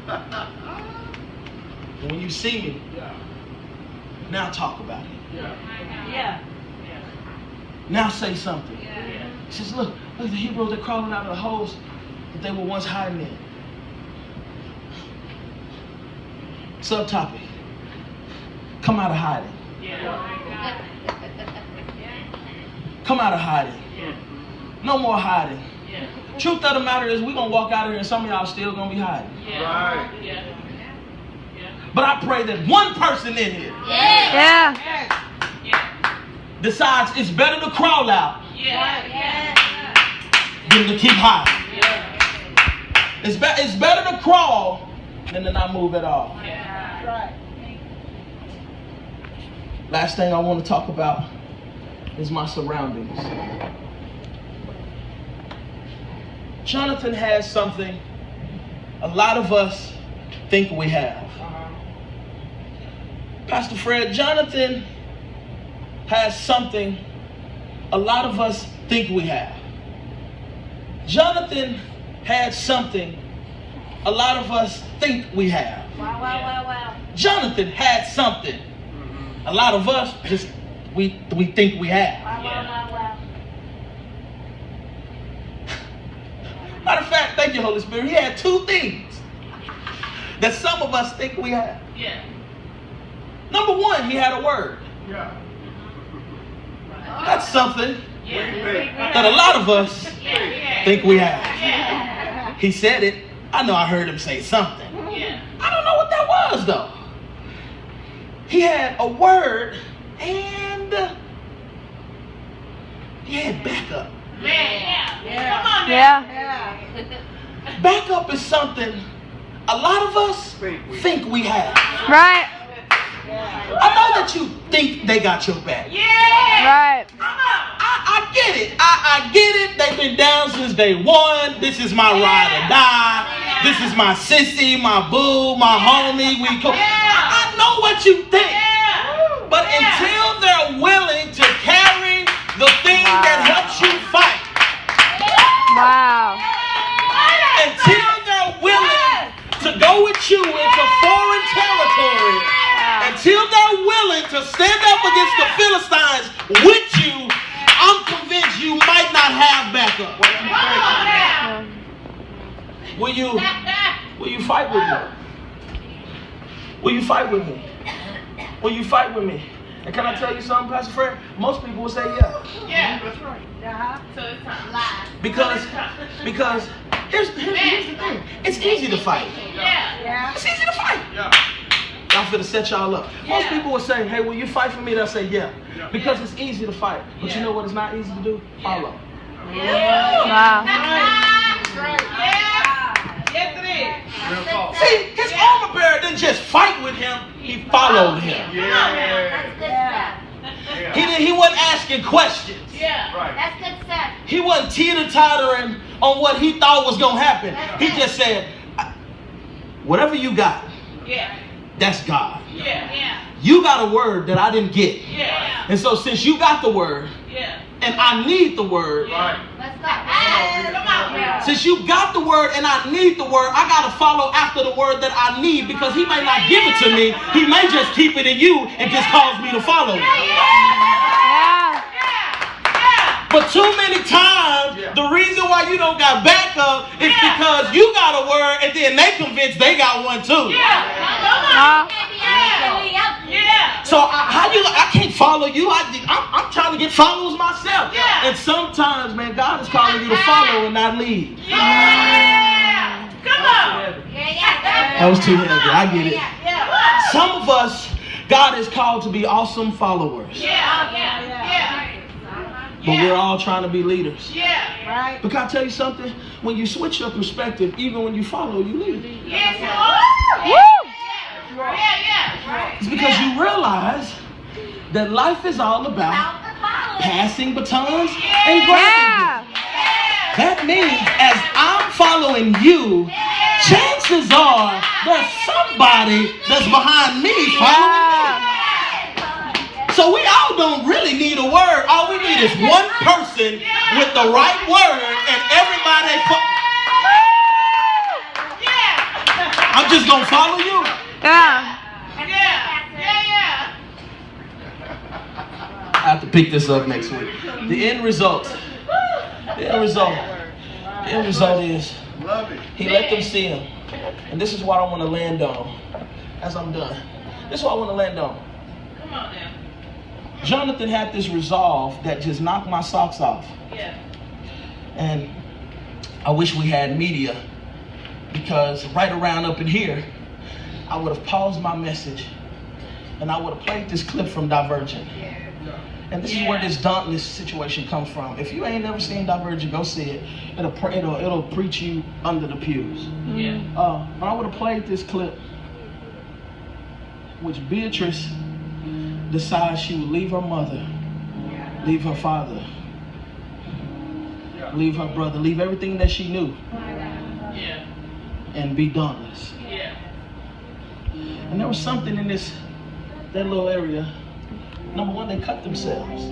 And when you see me, now talk about it. Yeah. Now say something. He says, look, the Hebrews, they're crawling out of the holes that they were once hiding in. Subtopic. Come out of hiding. Come out of hiding. No more hiding. Truth of the matter is, we're going to walk out of here and some of y'all still going to be hiding. But I pray that one person in here decides it's better to crawl out than to keep hiding. It's better to crawl than to not move at all. Last thing I want to talk about is my surroundings. Jonathan has something a lot of us think we have. Pastor Fred, Jonathan has something a lot of us think we have. Jonathan had something a lot of us think we have. Wow. Jonathan had something a lot of us just we think we have. Wow. Matter of fact, thank you, Holy Spirit. He had two things that some of us think we have. Number one, he had a word. That's something that a lot of us think we have. He said it. I know I heard him say something. I don't know what that was, though. He had a word and he had backup. Backup is something a lot of us think we have. Right. I know that you think they got your back. Right. I get it. I get it. They've been down since day one. This is my ride or die. This is my sissy, my boo, my homie. I know what you think. But until they're willing to carry the thing that helps you fight. Wow. Until they're willing to go with you into foreign territory. Until they're willing to stand up against the Philistines with you, I'm convinced you might not have backup. Will you fight with me? Will you fight with me? Will you fight with me? And can I tell you something, Pastor Fred? Most people will say yeah. That's right. So it's time. Because here's the thing. It's easy to fight. It's easy to fight. I'm finna set y'all up. Most people will say, hey, will you fight for me? They'll say, yeah. Because it's easy to fight. But you know what it's not easy to do? Follow. Wow. Yes, it is. See, his armor bearer didn't just fight with him, he followed him. He wasn't asking questions. That's good stuff. He wasn't teeter-tottering on what he thought was going to happen. He just said, whatever you got, that's God. You got a word that I didn't get. And so since you got the word, and I need the word, Let's go. Come on. since you got the word and I need the word, I got to follow after the word that I need, because he may not give it to me. He may just keep it in you and just cause me to follow it. But too many times, the reason why you don't got backup is because you got a word and then they convinced they got one too. So I can't follow you. I'm trying to get followers myself. And sometimes, man, God is calling you to follow and not lead. Come on. That was too heavy. I get it. Some of us, God is called to be awesome followers. But we're all trying to be leaders. Right. But can I tell you something? When you switch your perspective, even when you follow, you lead. It's because you realize that life is all about passing batons and grabbing. That means as I'm following you, chances are there's somebody that's behind me following me. So we all don't really need a word. All we need is one person with the right word, and everybody. I'm just going to follow you. Yeah. I have to pick this up next week. The end result is he let them see him. And this is what I want to land on as I'm done. This is what I want to land on. Come on now. Jonathan had this resolve that just knocked my socks off. Yeah. And I wish we had media, because right around up in here, I would have paused my message and I would have played this clip from Divergent. And this is where this dauntless situation comes from. If you ain't never seen Divergent, go see it. It'll preach you under the pews. Yeah. But I would have played this clip, which Beatrice decides she would leave her mother, leave her father, leave her brother, leave everything that she knew, Yeah. and be dauntless. Yeah. And there was something in that little area. Number one, they cut themselves.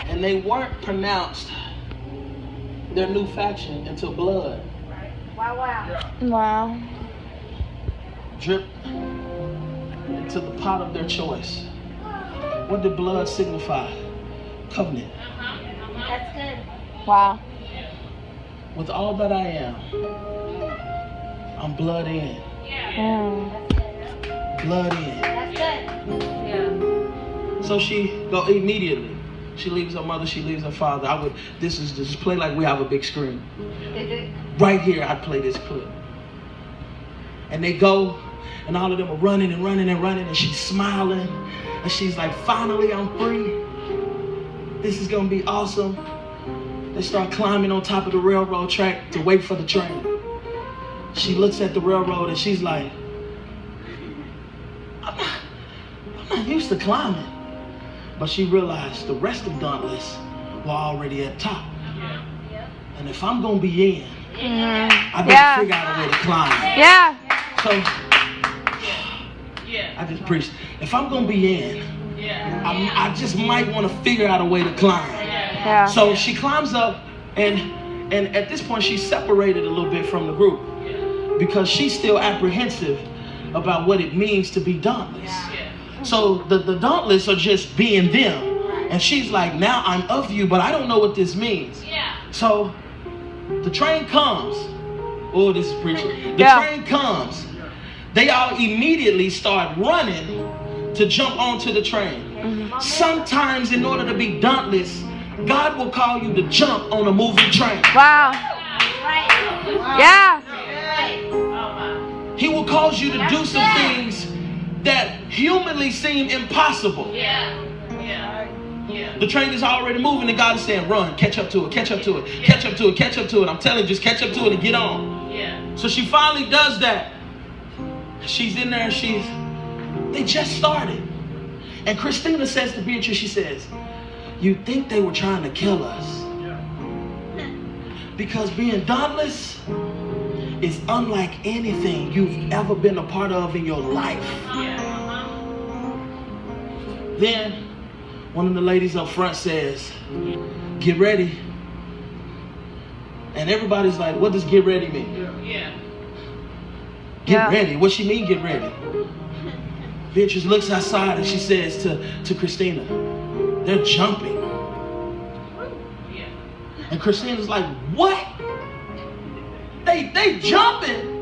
And they weren't pronounced their new faction until blood Wow. dripped into the pot of their choice. What did blood signify? Covenant. That's good. Wow. With all that I am, I'm blood in. Mm. Blood in. That's good. So she go immediately. She leaves her mother, she leaves her father. This is just play like we have a big screen. Right here, I'd play this clip. And they go, and all of them are running and running and running, and she's smiling. And she's like, finally, I'm free. This is gonna be awesome. They start climbing on top of the railroad track to wait for the train. She looks at the railroad and she's like, I'm not used to climbing. But she realized the rest of Dauntless were already at top. And if I'm gonna be in, I better figure out a way to climb. Yeah. So I just preached. If I'm gonna be in, I just might want to figure out a way to climb. Yeah. So she climbs up, and at this point she's separated a little bit from the group because she's still apprehensive about what it means to be dauntless. So the dauntless are just being them, and she's like, now I'm of you, but I don't know what this means. So the train comes. Oh, this is preaching. The train comes. They all immediately start running to jump onto the train. Sometimes in order to be dauntless, God will call you to jump on a moving train. Wow. Yeah. He will cause you to do some things that humanly seem impossible. The train is already moving and God is saying, run, catch up to it, catch up to it, catch up to it, catch up to it. I'm telling you, just catch up to it and get on. So she finally does that. She's in there, they just started. And Christina says to Beatrice, she says, you think they were trying to kill us? Because being dauntless is unlike anything you've ever been a part of in your life. Then one of the ladies up front says, get ready. And everybody's like, what does get ready mean? Get ready. What she mean, get ready? Beatrice looks outside and she says to Christina, they're jumping. And Christina's like, what? They jumping?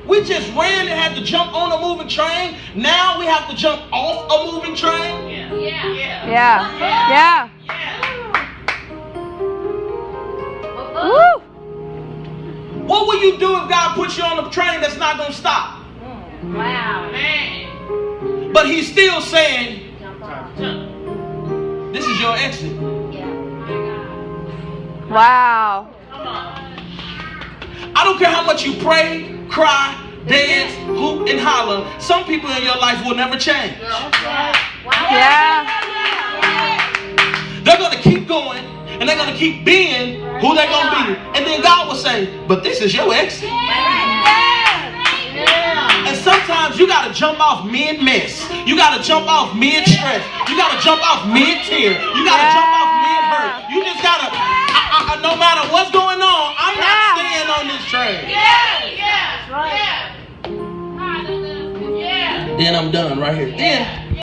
We just ran and had to jump on a moving train. Now we have to jump off a moving train? Yeah. Woo. What will you do if God puts you on a train that's not going to stop? Wow. But he's still saying, this is your exit. Wow. I don't care how much you pray, cry, dance, hoop, and holler. Some people in your life will never change. Yeah. They're going to keep going, and they're going to keep being who they're going to be. And then God will say, but this is your exit. And sometimes you got to jump off mid-mess. You got to jump off mid-stress. You got to jump off mid-tear. You got to jump off mid-hurt. You just got to, no matter what's going on, I'm not staying on this train. then I'm done right here. Then